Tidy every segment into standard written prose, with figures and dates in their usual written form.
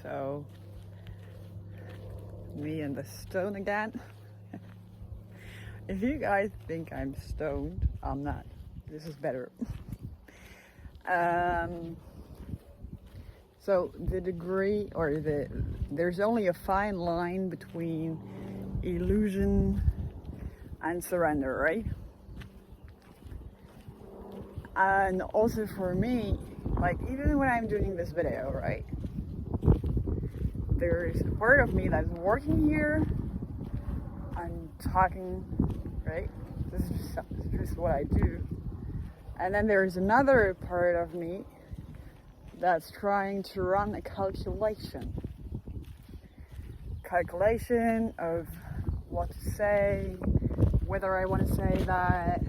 So, me and the stone again. If you guys think I'm stoned, I'm not. This is better. So the degree, or there's only a fine line between illusion and surrender, right? And also for me, like even when I'm doing this video, right? There's a part of me that's working here. I'm talking, right? This is just what I do. And then there's another part of me that's trying to run a calculation of what to say, whether I want to say that,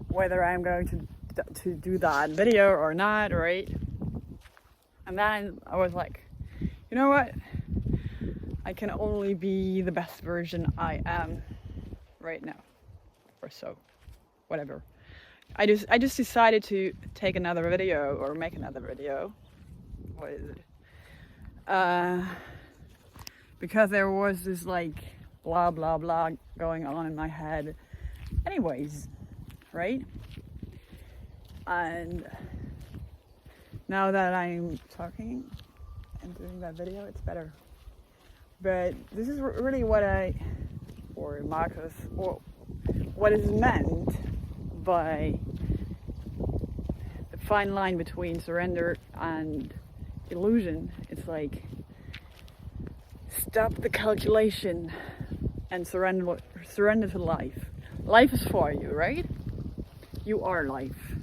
whether I'm going to do that video or not, right? And then I was like, you know what? I can only be the best version I am right now, or so, whatever. I just decided to take another video or make another video. What is it? Because there was this like blah blah blah going on in my head. Anyways, right? And now that I'm talking and doing that video, it's better. But this is really what Marcus, or what is meant by the fine line between surrender and illusion. It's like, stop the calculation and surrender to life. Life is for you, right? You are life.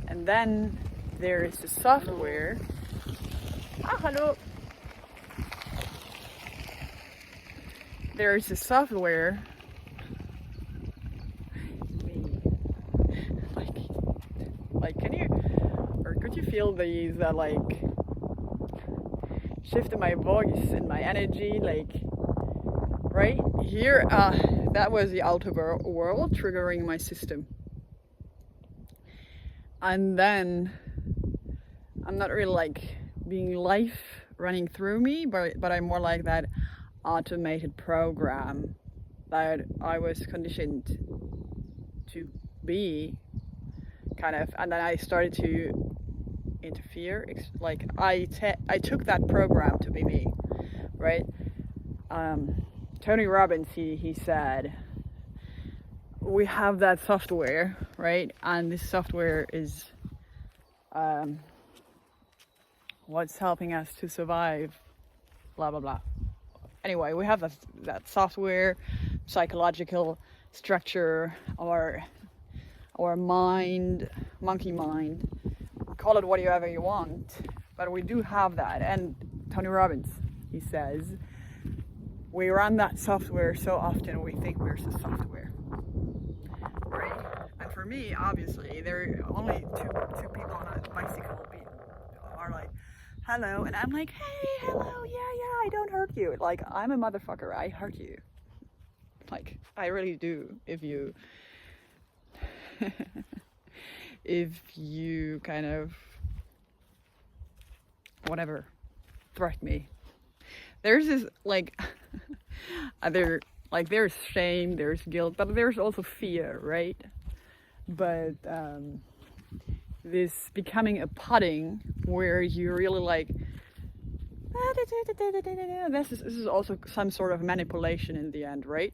And then there is the software. Hello. There is the software. Like, can you, or could you feel these that like shift in my voice and my energy? Like, right here, that was the outer world triggering my system. And then I'm not really like being life running through me, but I'm more like that automated program that I was conditioned to be, kind of. And then I started to interfere. Like I took that program to be me, right? Tony Robbins, he said, we have that software, right? And this software is what's helping us to survive, blah blah blah. Anyway, we have that software, psychological structure, or mind, monkey mind, call it whatever you want, but we do have that. And Tony Robbins, he says, we run that software so often we think we're the software, right? And for me, obviously, there are only two people on a bicycle are like, hello, and I'm like, hey, hello, yeah, I don't hurt you. Like, I'm a motherfucker, I hurt you. Like, I really do, if you kind of, whatever, threat me. There's this, like, there's shame, there's guilt, but there's also fear, right? But, this becoming a pudding where you really like, this is also some sort of manipulation in the end, right?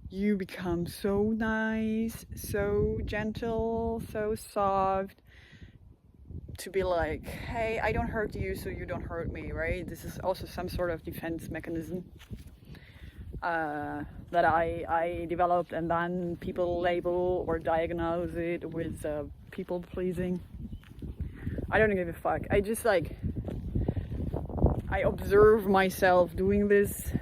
You become so nice, so gentle, so soft, to be like, hey, I don't hurt you, so you don't hurt me, right? This is also some sort of defense mechanism that I developed, and then people label or diagnose it with people pleasing. I don't give a fuck. I just like, I observe myself doing this,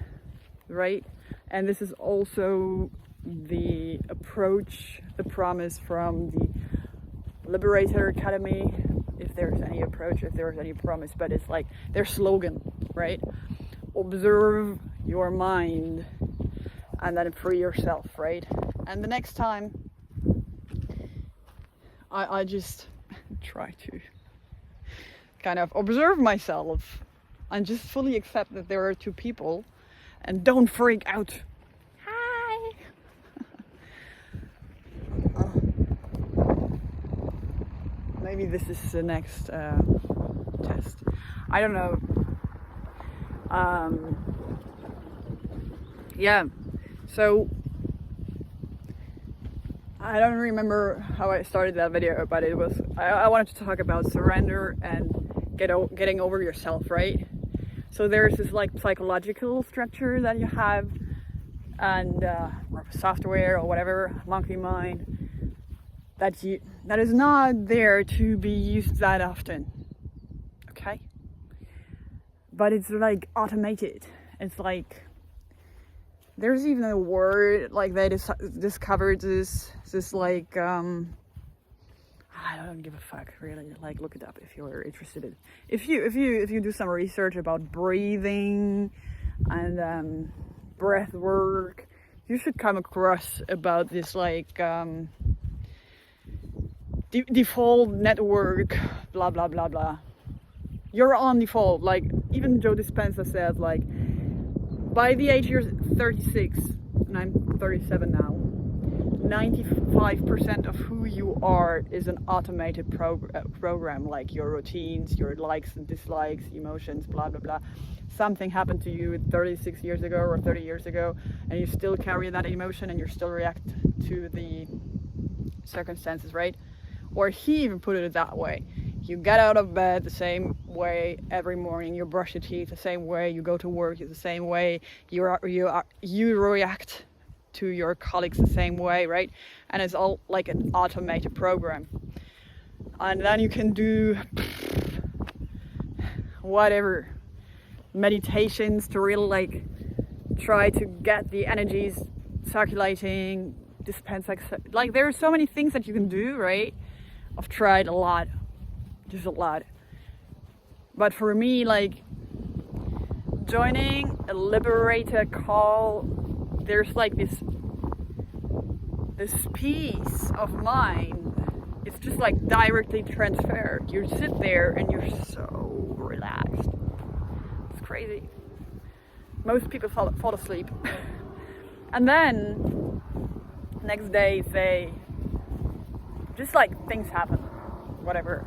right? And this is also the approach, the promise from the Liberator Academy, if there's any approach, if there's any promise, but it's like their slogan, right? Observe your mind and then free yourself, right? And the next time I just try to kind of observe myself and just fully accept that there are two people and don't freak out. Hi. Maybe this is the next test. I don't know. Yeah, so I don't remember how I started that video, but it was I wanted to talk about surrender and getting over yourself, right? So there's this like psychological structure that you have, and or software or whatever, monkey mind, that is not there to be used that often, okay? But it's like automated. It's like there's even a word like they discovered this like I don't give a fuck really. Like look it up if you're interested in. If you do some research about breathing and breath work, you should come across about this like default network, blah blah blah blah. You're on default. Like even Joe Dispenza says, like by the age you're 36, and I'm 37 now, 95% of who you are is an automated program, like your routines, your likes and dislikes, emotions, blah blah blah. Something happened to you 36 years ago or 30 years ago, and you still carry that emotion and you still react to the circumstances, right? Or he even put it that way. You get out of bed the same way every morning, you brush your teeth the same way, you go to work the same way, you react to your colleagues the same way, right? And it's all like an automated program. And then you can do whatever meditations to really like try to get the energies circulating, dispense like there are so many things that you can do, right? I've tried a lot, just a lot. But for me, like joining a Liberator call, there's like this peace of mind. It's just like directly transferred. You sit there and you're so relaxed. It's crazy. Most people fall asleep. And then next day just like things happen, whatever.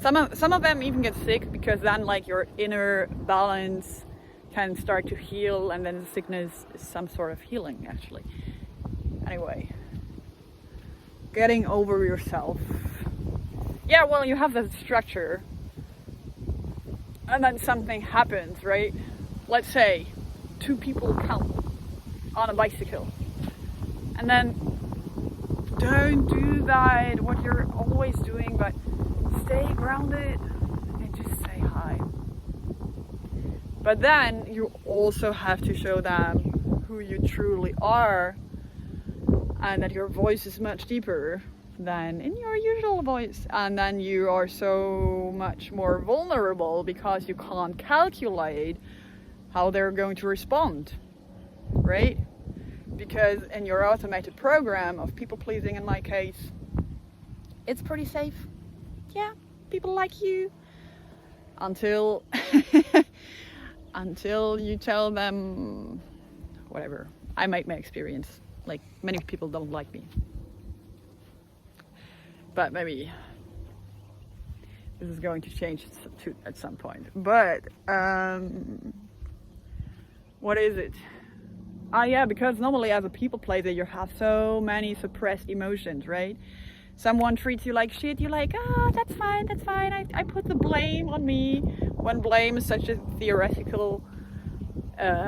Some of them even get sick, because then like your inner balance can start to heal, and then the sickness is some sort of healing actually. Anyway, getting over yourself. Yeah, well, you have that structure, and then something happens, right? Let's say two people come on a bicycle, and then don't do that, what you're always doing, but stay grounded and just say hi. But then you also have to show them who you truly are, and that your voice is much deeper than in your usual voice, and then you are so much more vulnerable because you can't calculate how they're going to respond, right? Because in your automated program of people pleasing, in my case, it's pretty safe. Yeah, people like you until until you tell them whatever. I might my experience, like many people don't like me, but maybe this is going to change at some point. But what is it? Yeah, because normally as a people pleaser you have so many suppressed emotions, right? Someone treats you like shit, you're like, that's fine, I put the blame on me, when blame is such a theoretical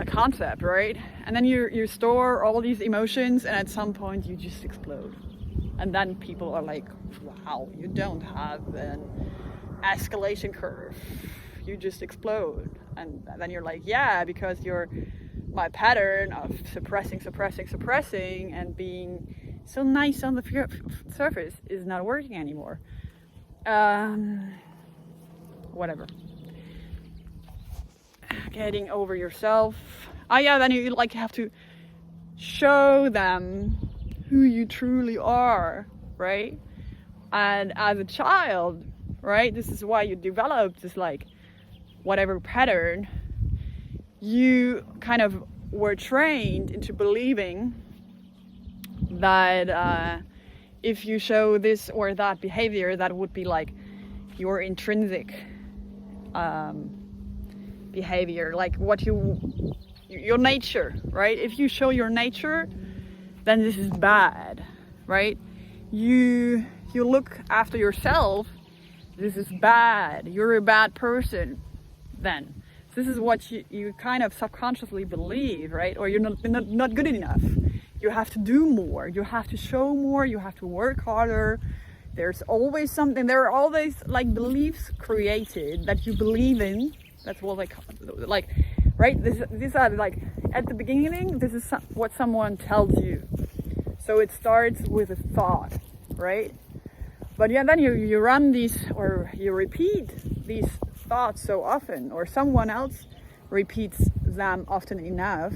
concept, right? And then you store all these emotions, and at some point you just explode. And then people are like, wow, you don't have an escalation curve, you just explode. And then you're like, yeah, because my pattern of suppressing and being so nice on the surface is not working anymore. Whatever. Getting over yourself. Yeah, then you like have to show them who you truly are, right? And as a child, right, this is why you develop this like whatever pattern, you kind of were trained into believing that if you show this or that behavior, that would be like your intrinsic behavior, like what your nature, right? If you show your nature, then this is bad, right? You look after yourself, this is bad, you're a bad person. Then this is what you kind of subconsciously believe, right? Or you're not good enough, you have to do more, you have to show more, you have to work harder. There's always something, there are always like beliefs created that you believe in. That's what like right, these are like, at the beginning, this is what someone tells you. So it starts with a thought, right? But yeah, then you run these, or you repeat these thoughts so often, or someone else repeats them often enough,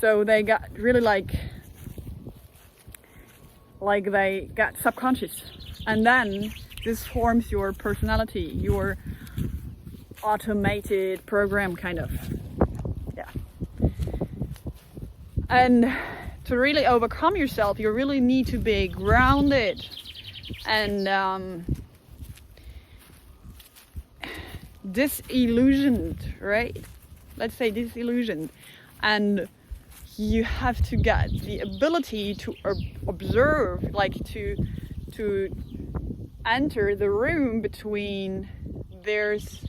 so they got really like they got subconscious, and then this forms your personality, your automated program, kind of. Yeah. And to really overcome yourself, you really need to be grounded and disillusioned, right? Let's say disillusioned. And you have to get the ability to observe, like to enter the room between there's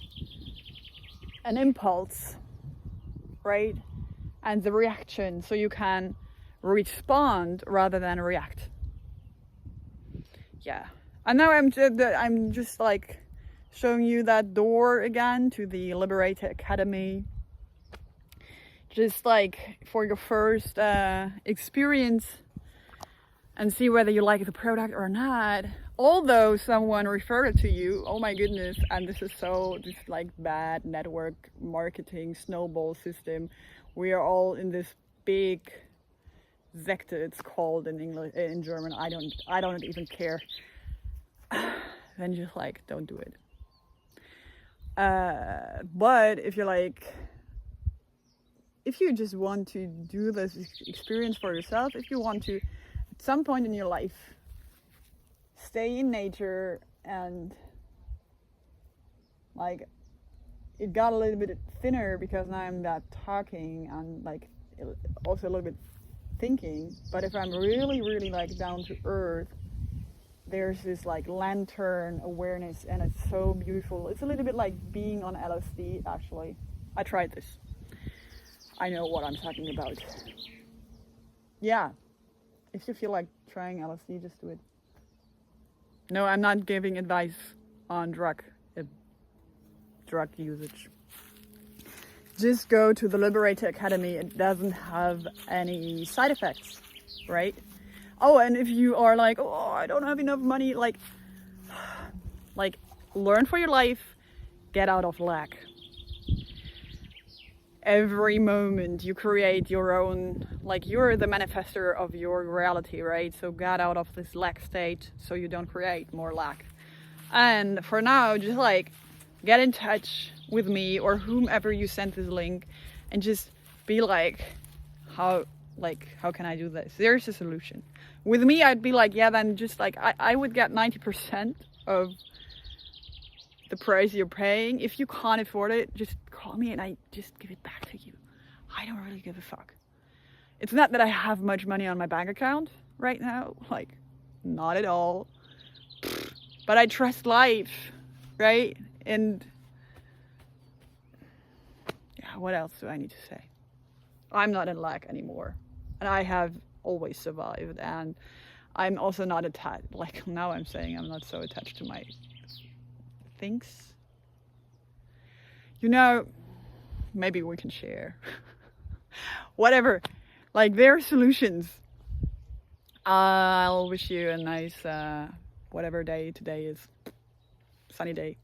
an impulse, right, and the reaction, so you can respond rather than react. Yeah. And now I'm just like showing you that door again to the Liberator Academy, just like for your first experience, and see whether you like the product or not. Although someone referred it to you, oh my goodness, and this like bad network marketing snowball system. We are all in this big Sekte, it's called in English, in German. I don't even care. Then just like, don't do it. But if you're like, if you just want to do this experience for yourself, if you want to, at some point in your life, stay in nature, and like, it got a little bit thinner because now I'm that talking and like also a little bit thinking, but if I'm really like down to earth, there's this like lantern awareness, and it's so beautiful. It's a little bit like being on LSD, actually. I tried this. I know what I'm talking about. Yeah. If you feel like trying LSD, just do it. No, I'm not giving advice on drug usage. Just go to the Liberator Academy. It doesn't have any side effects, right? Oh, and if you are like, oh, I don't have enough money, like learn for your life, get out of lack. Every moment you create your own, like, you're the manifester of your reality, right? So get out of this lack state so you don't create more lack. And for now, just like get in touch with me or whomever you sent this link, and just be like, how can I do this? There's a solution. With me, I'd be like, yeah, then just like I would get 90% of the price you're paying. If you can't afford it, just call me and I just give it back to you. I don't really give a fuck. It's not that I have much money on my bank account right now, like, not at all. But I trust life, right? And yeah, what else do I need to say? I'm not in lack anymore, and I have always survived, and I'm also not attached. Like, now I'm saying I'm not so attached to my things. You know, maybe we can share. Whatever. Like, there are solutions. I'll wish you a nice, whatever day today is. Sunny day.